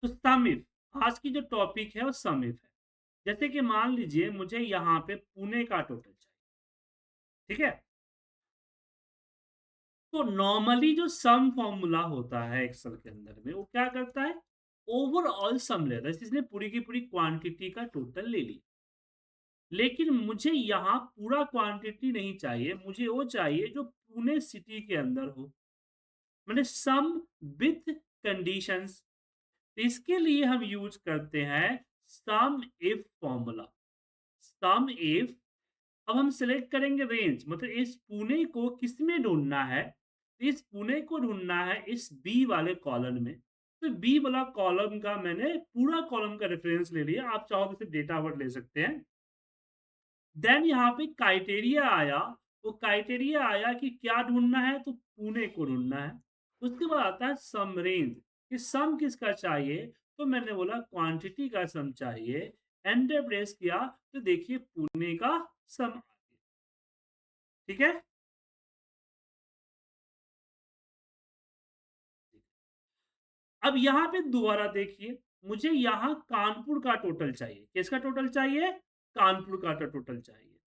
तो सम इफ आज की जो टॉपिक है वो सम इफ है। जैसे कि मान लीजिए मुझे यहाँ पे पुणे का टोटल चाहिए, ठीक है? तो नॉर्मली जो सम फॉर्मूला होता है एक्सेल के अंदर में वो क्या करता है? ओवरऑल सम लेता है। इसने पूरी की पूरी क्वांटिटी का टोटल ले ली। लेकिन मुझे यहाँ पूरा क्वांटिटी नहीं चाहिए, मुझे वो चाहिए जो पुणे सिटी के अंदर हो। मैंने सम विथ कंडीशंस। इसके लिए हम यूज करते हैं सम इफ फॉर्मूला। सम इफ अब हम सिलेक्ट करेंगे रेंज, मतलब इस पुणे को किसमें ढूंढना है? इस पुणे को ढूंढना है इस बी वाले कॉलम में। तो बी वाला कॉलम का मैंने पूरा कॉलम का रेफरेंस ले लिया। आप चाहो तो डेटा वर्ड ले सकते हैं। देन यहाँ पे क्राइटेरिया आया। वो क्राइटेरिया आया कि क्या ढूंढना है, तो पुणे को ढूंढना है। उसके बाद आता है सम रेंज, कि सम किसका चाहिए? तो मैंने बोला क्वांटिटी का सम चाहिए। एंटर प्रेस किया तो देखिए पुणे का सम आ गया। ठीक है? अब यहाँ पे दोबारा देखिए, मुझे यहाँ कानपुर का टोटल चाहिए। किसका टोटल चाहिए? कानपुर का टोटल चाहिए।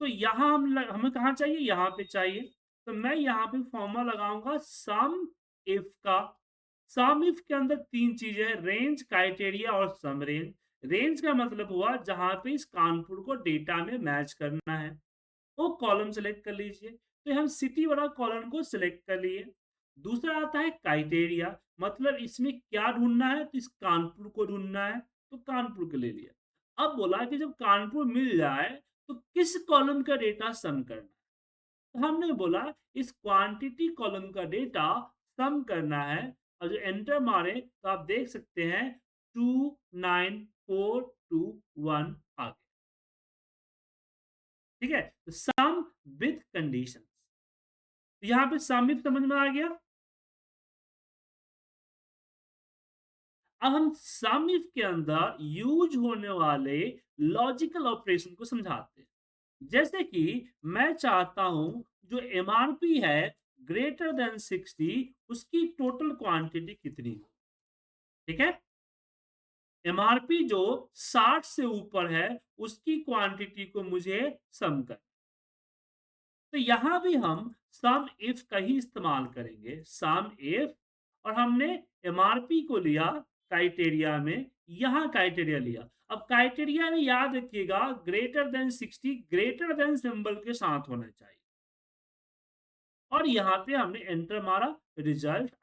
तो यहाँ हमें कहाँ चाहिए? यहाँ पे चाहिए। तो मैं यहाँ पे फॉर्मूला लगाऊंगा सम इफ का। सम इफ के अंदर तीन चीजें हैं, रेंज, क्राइटेरिया और सम रेंज। रेंज का मतलब हुआ जहां पे इस कानपुर को डेटा में मैच करना है, वो कॉलम सेलेक्ट कर लीजिए। तो हम सिटी वाला कॉलम को सिलेक्ट कर लिए। दूसरा आता है क्राइटेरिया, मतलब इसमें क्या ढूंढना है? तो इस कानपुर को ढूंढना है, तो कानपुर को ले लिया। अब बोला कि जब कानपुर मिल जाए तो किस कॉलम का डेटा सम करना है? तो हमने बोला इस क्वांटिटी कॉलम का डेटा सम करना है। और जो एंटर मारे तो आप देख सकते हैं 29421 आ गया। ठीक है? तो सम विथ कंडीशन। यहाँ पे सम इफ समझ में आ गया। अब हम सम इफ के अंदर यूज होने वाले लॉजिकल ऑपरेशन को समझाते हैं। जैसे कि मैं चाहता हूं जो एमआरपी है ग्रेटर देन 60, उसकी टोटल क्वांटिटी कितनी हो। ठीक है? एमआरपी जो 60 से ऊपर है उसकी क्वांटिटी को मुझे सम कर। तो यहां भी हम सम इफ का ही इस्तेमाल करेंगे, सम इफ। और हमने एमआरपी को लिया क्राइटेरिया में, यहां क्राइटेरिया लिया। अब क्राइटेरिया में याद रखिएगा greater than 60 greater than symbol के साथ होना चाहिए। और यहाँ पे हमने एंटर मारा, रिजल्ट।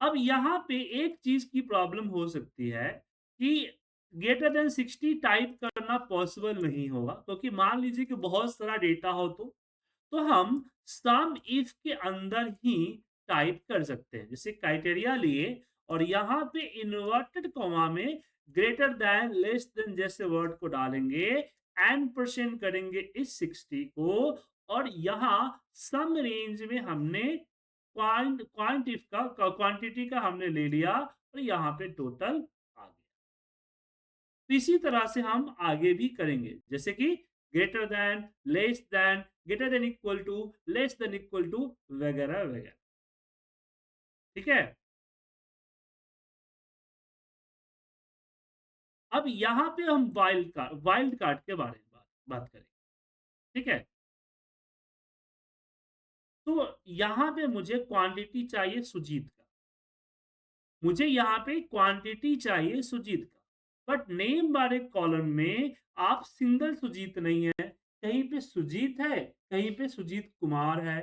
अब यहाँ पे एक चीज की प्रॉब्लम हो सकती है कि ग्रेटर देन 60 टाइप करना पॉसिबल नहीं होगा, क्योंकि मान लीजिए कि बहुत सारा डेटा हो तो हम सम इफ के अंदर ही टाइप कर सकते हैं। जैसे क्राइटेरिया लिए और यहाँ पे इन्वर्टेड कॉमा में ग्रेटर देन लेस देन जैसे वर्ड को डालेंगे, एन परसेंट करेंगे इस 60 को। और यहाँ सम रेंज में हमने क्वांटिटी का हमने ले लिया और यहाँ पे टोटल आ गया। तो इसी तरह से हम आगे भी करेंगे, जैसे कि greater than, less than, greater than equal to, less than equal to, वगैरह वगैरह। ठीक है? अब यहाँ पे हम वाइल्ड कार्ड के बारे में बात करेंगे। ठीक है? तो यहाँ पे मुझे क्वांटिटी चाहिए सुजीत का। मुझे यहाँ पे क्वांटिटी चाहिए सुजीत का, बट नेम वाले कॉलम में आप सिंगल सुजीत नहीं है। कहीं पे सुजीत है, कहीं पे सुजीत कुमार है।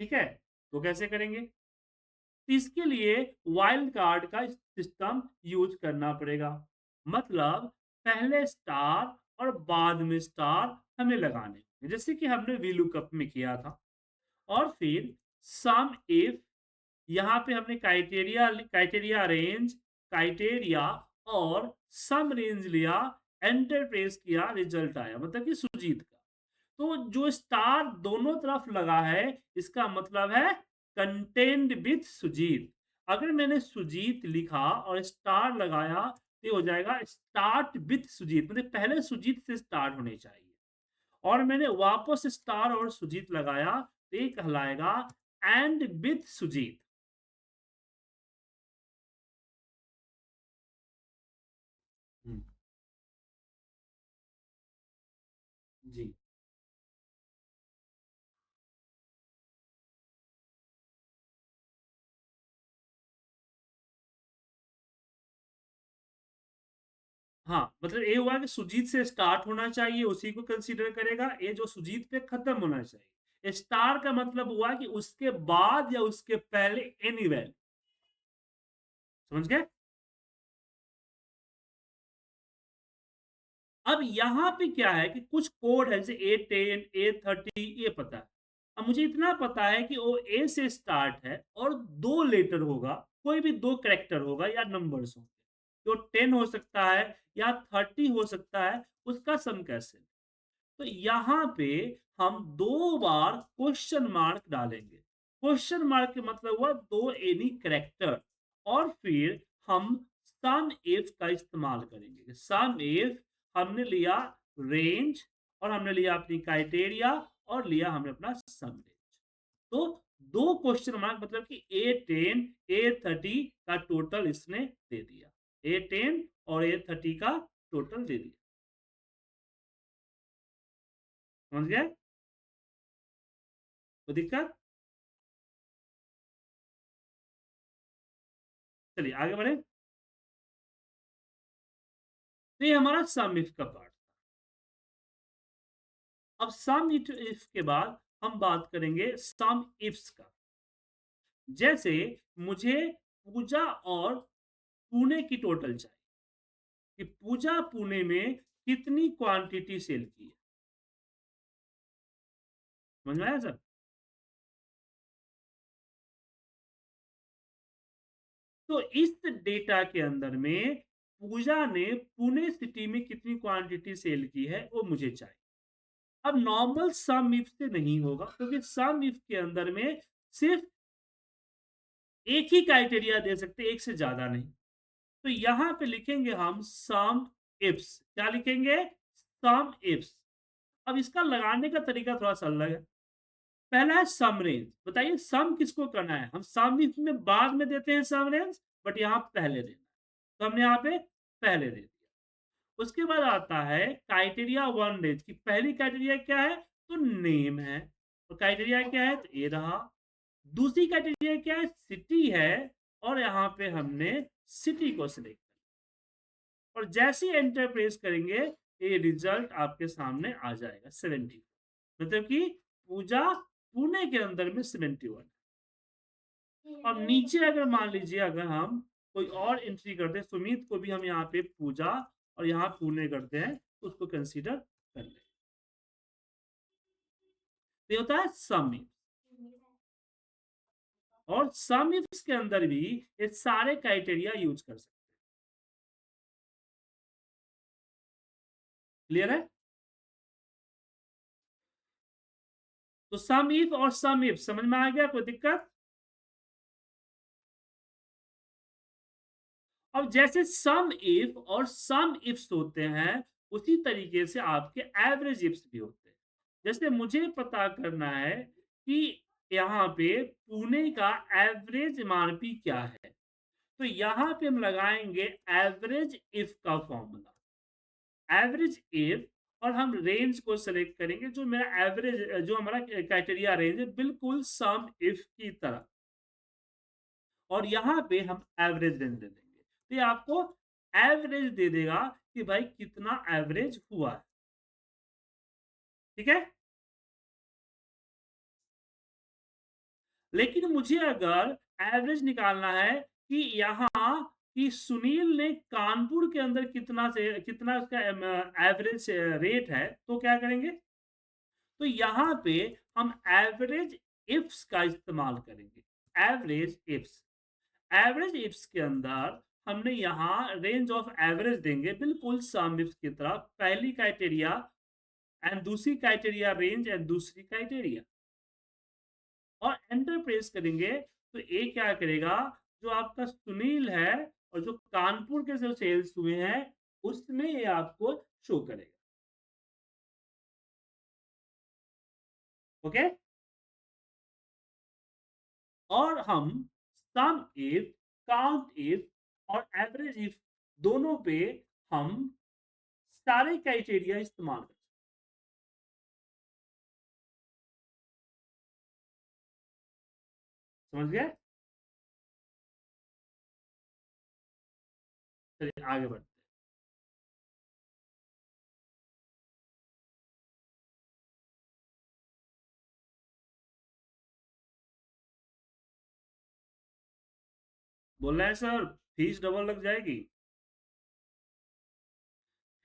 ठीक है? तो कैसे करेंगे? इसके लिए वाइल्ड कार्ड का सिस्टम यूज करना पड़ेगा। मतलब पहले स्टार और बाद में स्टार हमें लगाने होंगे, जैसे कि हमने वीलुकअप में किया था। और फिर सम इफ, यहाँ पे हमने क्राइटेरिया रेंज, क्राइटेरिया और सम रेंज लिया, एंटर प्रेस किया, रिजल्ट आया, मतलब कि सुजीत का। तो जो स्टार दोनों तरफ लगा है इसका मतलब है कंटेंट विथ सुजीत। अगर मैंने सुजीत लिखा और स्टार लगाया तो ये हो जाएगा स्टार्ट विथ सुजीत, मतलब पहले सुजीत से स्टार्ट होने चाहिए। और मैंने वापस स्टार और सुजीत लगाया तो ये कहलाएगा एंड विथ सुजीत। हम्म, जी। हाँ, मतलब ये हुआ कि सुजीत से स्टार्ट होना चाहिए, उसी को कंसीडर करेगा। ये जो सुजीत पे खत्म होना चाहिए। स्टार का मतलब हुआ कि उसके बाद या उसके पहले एनी वैल्यू। समझ गए? अब यहाँ पे क्या है कि कुछ कोड है, जैसे A10, A30, ये पता है। अब मुझे इतना पता है कि वो ए से स्टार्ट है और दो लेटर होगा, कोई भी दो करेक्टर होगा या नंबर्स होंगे। तो 10 हो सकता है या 30 हो सकता है, उसका सम कैसे? तो यहाँ पे हम दो बार क्वेश्चन मार्क डालेंगे। क्वेश्चन मार्क के मतलब हुआ दो एनी करेक्टर, और फिर हम सम इफ का इस्तेमाल करेंगे। सम इफ हमने लिया रेंज, और हमने लिया अपनी क्राइटेरिया, और लिया हमने अपना सम रेंज। तो दो क्वेश्चन मार्क मतलब कि A10 A30 का टोटल इसने दे दिया। A10 और A30 का टोटल दे दिया। समझ गए? कोई दिक्कत? चलिए आगे बढ़े। तो ये हमारा सम इफ का पार्ट। अब सम इफ के बाद हम बात करेंगे सम इफ्स का। जैसे मुझे पूजा और पुणे की टोटल चाहिए, कि पूजा पुणे में कितनी क्वांटिटी सेल की है। समझ में आया सर? तो इस डेटा के अंदर में पूजा ने पुणे सिटी में कितनी क्वांटिटी सेल की है वो मुझे चाहिए। अब नॉर्मल सम इफ से नहीं होगा, क्योंकि सम इफ के अंदर में सिर्फ एक ही क्राइटेरिया दे सकते, एक से ज्यादा नहीं। तो यहां पे लिखेंगे हम सम इफ्स। क्या लिखेंगे? सम इफ्स। अब इसका लगाने का तरीका थोड़ा सा अलग है। पहला है सम रेंज। बताइए सम किसको करना है? हम सम इफ में बाद में देते हैं सम रेंज, बट यहां पहले देना है। तो हमने यहाँ पे पहले दे दिया। उसके बाद आता है क्राइटेरिया वन रेंज की। पहली क्राइटेरिया क्या है? तो नेम है। और क्राइटेरिया क्या है? तो ये रहा। दूसरी कैटेगरी क्या है? सिटी है। और यहाँ पे हमने सिटी को सिलेक्ट किया, और जैसे ही एंटर प्रेस करेंगे ये रिजल्ट आपके सामने आ जाएगा 70। मतलब कि पूजा पुणे के अंदर में 71। और नीचे अगर मान लीजिए अगर हम कोई और एंट्री करते हैं, सुमित को भी हम यहाँ पे पूजा और यहाँ पुणे करते हैं, तो उसको कंसीडर कर ले। तो ये होता है सम इफ। और सम इफ्स के अंदर भी ये सारे क्राइटेरिया यूज कर सकते हैं। क्लियर है? तो सम इफ और सम इफ समझ में आ गया? कोई दिक्कत? अब जैसे सम इफ और सम इफ्स होते हैं, उसी तरीके से आपके एवरेज इफ्स भी होते हैं। जैसे मुझे पता करना है कि यहाँ पे पुणे का एवरेज एमआरपी क्या है, तो यहाँ पे हम लगाएंगे एवरेज इफ का फॉर्मूला। एवरेज इफ, और हम रेंज को सेलेक्ट करेंगे, जो मेरा एवरेज, जो हमारा क्राइटेरिया रेंज है, बिल्कुल सम इफ की तरह। और यहाँ पे हम एवरेज रेंज दे देंगे, तो ये आपको एवरेज दे देगा कि भाई कितना एवरेज हुआ है। ठीक है? लेकिन मुझे अगर एवरेज निकालना है कि यहाँ कि सुनील ने कानपुर के अंदर कितना से कितना उसका एवरेज रेट है, तो क्या करेंगे? तो यहाँ पे हम एवरेज इफ्स का इस्तेमाल करेंगे। Average ifs. एवरेज इफ्स के अंदर हमने यहाँ रेंज ऑफ एवरेज देंगे, बिल्कुल सम इफ्स की तरह। पहली क्राइटेरिया एंड दूसरी क्राइटेरिया रेंज एंड दूसरी क्राइटेरिया, और एंटर प्रेस करेंगे। तो ये क्या करेगा? जो आपका सुनील है और जो कानपुर के जो सेल्स हुए हैं, उसमें ये आपको शो करेगा। ओके? और हम सम इफ, काउंट इफ और एवरेज इफ दोनों पे हम सारे क्राइटेरिया इस्तेमाल कर सकते हैं। समझ गए? चलिए आगे बढ़ते हैं। बोल रहे हैं सर फीस डबल लग जाएगी।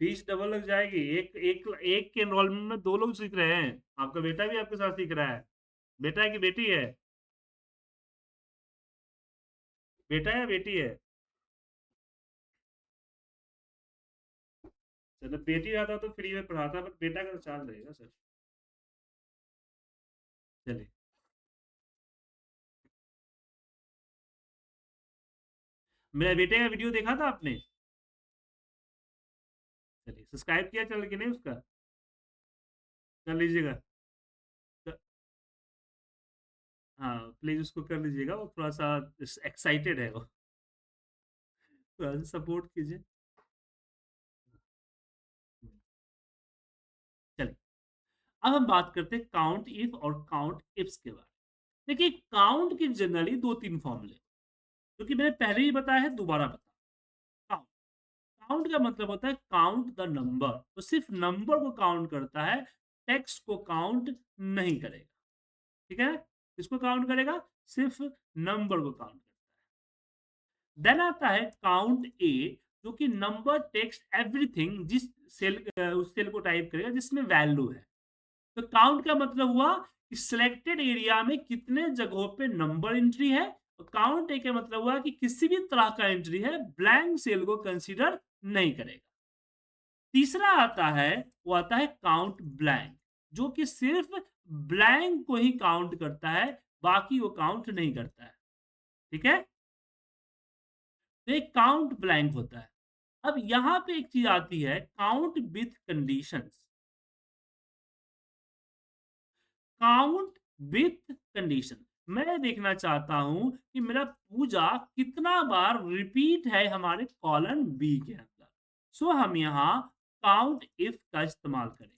फीस डबल लग जाएगी। एक के एनरोलमेंट में 2 लोग सीख रहे हैं। आपका बेटा भी आपके साथ सीख रहा है। बेटा है कि बेटी है? बेटा है या बेटी है? चलो बेटी रहता तो फ्री में पढ़ाता, बट बेटा का तो चार्ज रहेगा सर। चलिए, मेरे बेटे का वीडियो देखा था आपने? चलिए, सब्सक्राइब किया चैनल कि नहीं उसका? कर लीजिएगा। क हाँ, प्लीज़ उसको कर लीजिएगा, वो थोड़ा-सा एक्साइटेड है वो। थोड़ा-सा सपोर्ट कीजिए। चलिए, अब हम बात करते हैं काउंट इफ और काउंट इफ्स के बारे में। देखिए, काउंट के जनरली 2-3 फॉर्मूले, जो कि मैंने पहले ही बताया है, दोबारा बता। काउंट काउंट का मतलब होता है काउंट द नंबर, तो सिर्फ नंबर को काउंट करता है, टेक्स्ट को काउंट नहीं करेगा। ठीक है? किसको काउंट करेगा? सिर्फ नंबर को काउंट करेगा। देन आता है काउंट ए, जो कि नंबर टेक्स्ट एवरीथिंग, जिस सेल उस सेल को टाइप करेगा जिसमें वैल्यू है। तो काउंट का मतलब हुआ कि सिलेक्टेड एरिया में कितने जगहों पे नंबर एंट्री है। और काउंट ए का मतलब हुआ कि किसी भी तरह का एंट्री है, ब्लैंक सेल को कंसीडर नहीं करेगा। तीसरा आता है, वो आता है काउंट ब्लैंक, जो कि सिर्फ ब्लैंक को ही काउंट करता है, बाकी वो काउंट नहीं करता है। ठीक है? तो एक काउंट ब्लैंक होता है। अब यहाँ पे एक चीज़ आती है, count with conditions. Count with condition. मैं देखना चाहता हूँ कि मेरा पूजा कितना बार रिपीट है हमारे कॉलम बी के अंदर। सो हम यहाँ काउंट इफ का इस्तेमाल करेंगे।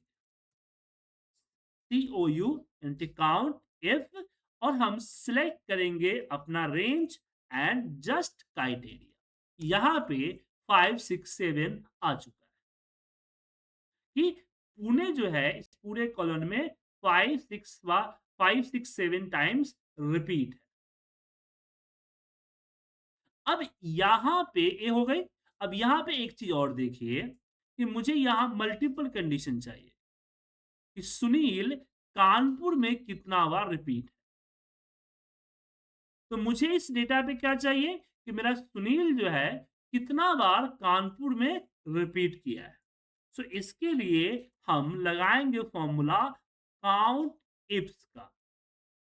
COU यानी काउंट इफ, और हम सिलेक्ट करेंगे अपना रेंज एंड जस्ट क्राइटेरिया। यहाँ पे 5 6 7 आ चुका है कि पुणे जो है इस पूरे कॉलम में 5 6 7 टाइम्स रिपीट है। अब यहाँ पे ये हो गई। अब यहाँ पे एक चीज और देखिए कि मुझे यहाँ मल्टीपल कंडीशन चाहिए कि सुनील कानपुर में कितना बार रिपीट है। तो मुझे इस डेटा पे क्या चाहिए कि मेरा सुनील जो है कितना बार कानपुर में रिपीट किया है। सो इसके लिए हम लगाएंगे फॉर्मूला काउंट इफ्स का।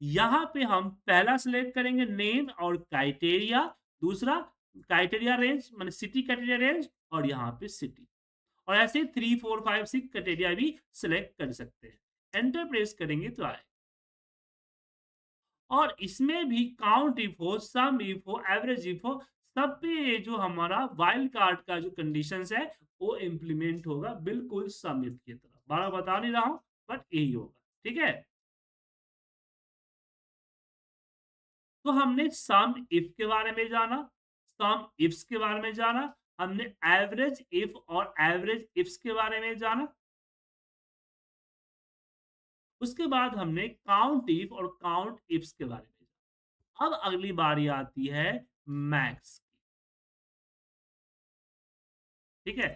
यहाँ पे हम पहला सिलेक्ट करेंगे नेम और क्राइटेरिया, दूसरा क्राइटेरिया रेंज माने सिटी क्राइटेरिया रेंज, और यहाँ पे सिटी, और ऐसे 3 4 5 6 क्राइटेरिया भी सिलेक्ट कर सकते हैं। एंटर प्रेस करेंगे तो आए। और इसमें भी काउंट इफ हो, सम इफ हो, एवरेज इफ हो, सब पे ये जो हमारा वाइल्ड कार्ड का जो कंडीशंस है वो इम्प्लीमेंट होगा, बिल्कुल सम इफ की तरह। बार बता नहीं रहा हूं, बट यही होगा। ठीक है? तो हमने सम इफ के बारे में जाना, सम इफ्स के बारे में जाना, हमने एवरेज इफ और एवरेज इफ्स के बारे में जाना। उसके बाद हमने काउंट इफ और काउंट इफ्स के बारे में जाना। अब अगली बारी आती है मैक्स की। ठीक है?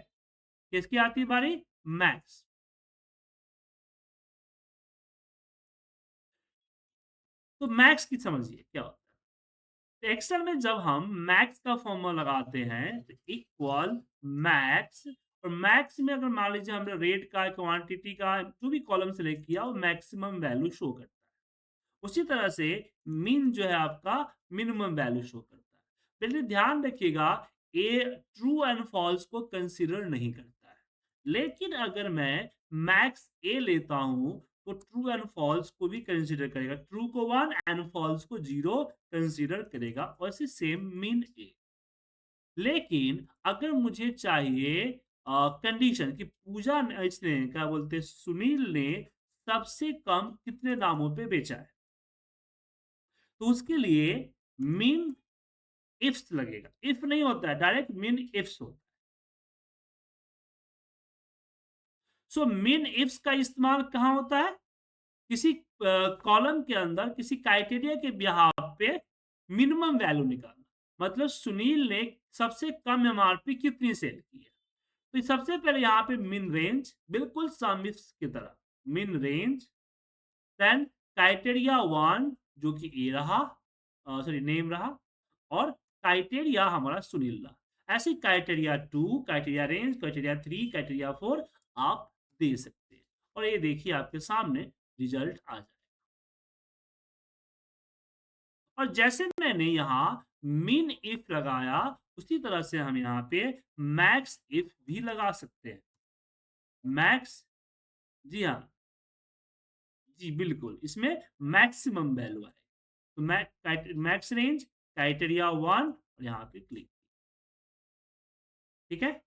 किसकी आती है बारी? मैक्स। तो मैक्स की समझिए क्या होता है। एक्सेल में जब हम मैक्स का फॉर्मूला लगाते हैं तो इक्वल मैक्स, और मैक्स में अगर मान लीजिए हमने रेट का, क्वांटिटी का जो भी कॉलम सेलेक्ट किया वो मैक्सिमम वैल्यू शो करता है। उसी तरह से मीन जो है आपका मिनिमम वैल्यू शो करता है। पहले ध्यान रखिएगा, ये ट्रू एंड फॉल्स को कंसीडर नहीं करता है। लेकिन अगर मैं मैक्स ए लेता हूं तो ट्रू एंड फॉल्स को भी कंसीडर करेगा, ट्रू को 1 एंड फॉल्स को 0 कंसीडर करेगा, और ऐसे सेम मीन ए। लेकिन अगर मुझे चाहिए कंडीशन कि पूजा ने इसने क्या बोलते हैं सुनील ने सबसे कम कितने दामों पे बेचा है, तो उसके लिए मीन इफ्स लगेगा। इफ नहीं होता है, डायरेक्ट मीन इफ्स होता है। सो मीन इफ्स का इस्तेमाल कहाँ होता है? किसी कॉलम के अंदर किसी क्राइटेरिया के बिहाफ पे मिनिमम वैल्यू निकालना। मतलब सुनील ने सबसे कम एमआरपी कितनी सेल की है। तो सबसे पहले यहाँ पे मिन रेंज, बिल्कुल सम इफ्स की तरह मिन रेंज, देन क्राइटेरिया 1 जो कि ए रहा, सॉरी नेम रहा, और क्राइटेरिया हमारा सुनील रहा। ऐसे criteria 2, criteria range, criteria 3, criteria 4 आप दे सकते हैं, और ये देखिए आपके सामने रिजल्ट आ जाए। और जैसे मैंने यहाँ मिन इफ लगाया, उसी तरह से हम यहाँ पे मैक्स इफ भी लगा सकते हैं। मैक्स, जी हाँ, जी बिल्कुल, इसमें मैक्सिमम वैल्यू आए। तो मैक्स रेंज, क्राइटेरिया 1, और यहाँ पे क्लिक, ठीक है।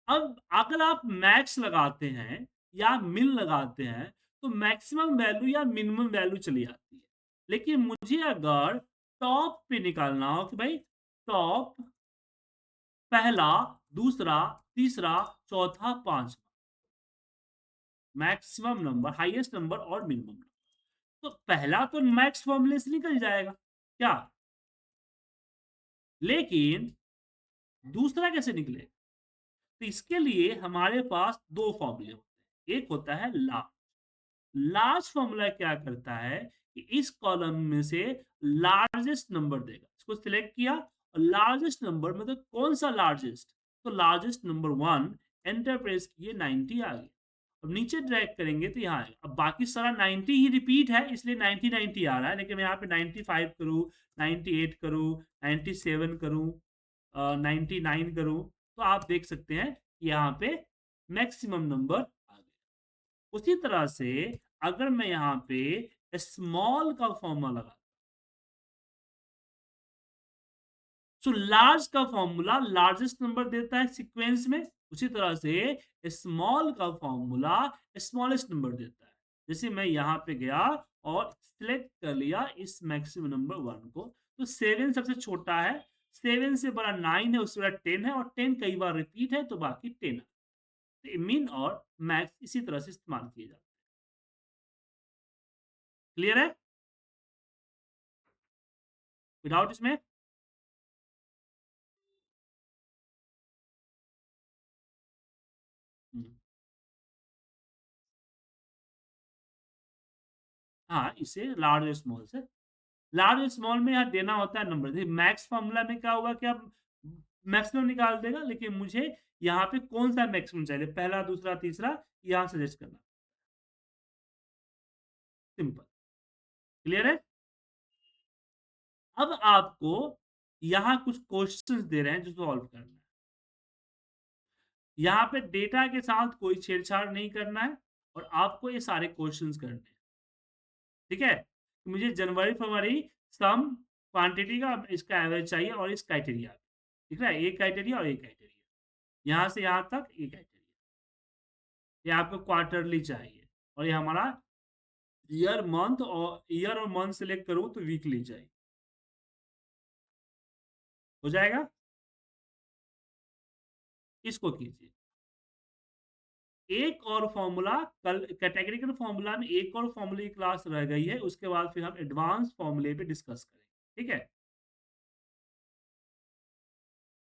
अब अगर आप मैक्स लगाते हैं या मिन लगाते हैं, तो मैक्सिमम वैल्यू या मिनिमम वैल्यू चली जाती है। लेकिन मुझे अगर टॉप पे निकालना हो कि भाई टॉप, पहला, दूसरा, तीसरा, चौथा, पांचवा, मैक्सिमम नंबर, हाईएस्ट नंबर और मिनिमम नंबर, तो पहला तो मैक्स फॉर्मूले से निकल जाएगा क्या, लेकिन दूसरा कैसे निकलेगा? तो इसके लिए हमारे पास दो फॉर्मूले होते हैं। एक होता है लार्ज। लार्ज फॉर्मूला क्या करता है कि इस कॉलम में से लार्जेस्ट नंबर देगा। इसको सिलेक्ट किया और लार्जेस्ट नंबर मतलब कौन सा लार्जेस्ट, तो लार्जेस्ट नंबर 1, एंटर प्रेस किए, 90 आ गया। अब नीचे ड्रैग करेंगे तो यहाँ आएगा। अब बाकी सारा 90 ही रिपीट है, इसलिए 90 90 आ रहा है, लेकिन मैं यहाँ पे 95 करूँ, 98 करूँ, 97 करूँ, 99 करूँ, तो आप देख सकते हैं यहाँ पे मैक्सिमम नंबर आ गया। उसी तरह से अगर मैं यहाँ पे स्मॉल का फॉर्मूला लगा, तो लार्ज का फॉर्मूला लार्जेस्ट नंबर देता है सीक्वेंस में, उसी तरह से स्मॉल का फॉर्मूला स्मॉलेस्ट नंबर देता है। जैसे मैं यहाँ पे गया और सिलेक्ट कर लिया इस मैक्सिमम नंबर 1 को, तो 7 सबसे छोटा है, 7 से बड़ा 9 है, उससे बड़ा 10 है, और 10 कई बार रिपीट है तो बाकी 10 है। तो मिन और मैक्स इसी तरह से इस्तेमाल किए जाते हैं। क्लियर है विदाउट इसमें? हम्म। हाँ, इसे लार्ज और स्मॉल से, लार्ज और स्मॉल में यहाँ देना होता है नंबर। देखिए मैक्स फॉर्मूला में क्या होगा कि आप मैक्सिमम निकाल देगा, लेकिन मुझे यहाँ पे कौन सा मैक्सिमम चाहिए, पहला, दूसरा, तीसरा, यहाँ सजेस्ट करना। सिंपल। क्लियर है? अब आपको यहाँ कुछ क्वेश्चंस दे रहे हैं जो सॉल्व करना है। यहाँ पे डेटा के साथ कोई छेड़छाड़ नहीं करना है, और आपको ये सारे क्वेश्चंस करने हैं। ठीक है? तो मुझे जनवरी, फरवरी, सम, क्वांटिटी का इसका एवरेज चाहिए, और इस क्राइटेरिया, ठीक है? एक क्राइटेरिया और एक क्राइटेरिया, यहाँ से यहाँ तक एक क्राइटेरिया। ये आपको क्वार्टरली चाहिए, और ये हमारा ईयर और मंथ सेलेक्ट करूँ तो वीकली चाहिए। हो जाएगा? इसको कीजिए। एक और फॉर्मूला, कल कैटेगरिकल फॉर्मूला में एक और फॉर्मूले की क्लास रह गई है, उसके बाद फिर हम एडवांस फॉर्मूले पे डिस्कस करेंगे। ठीक है?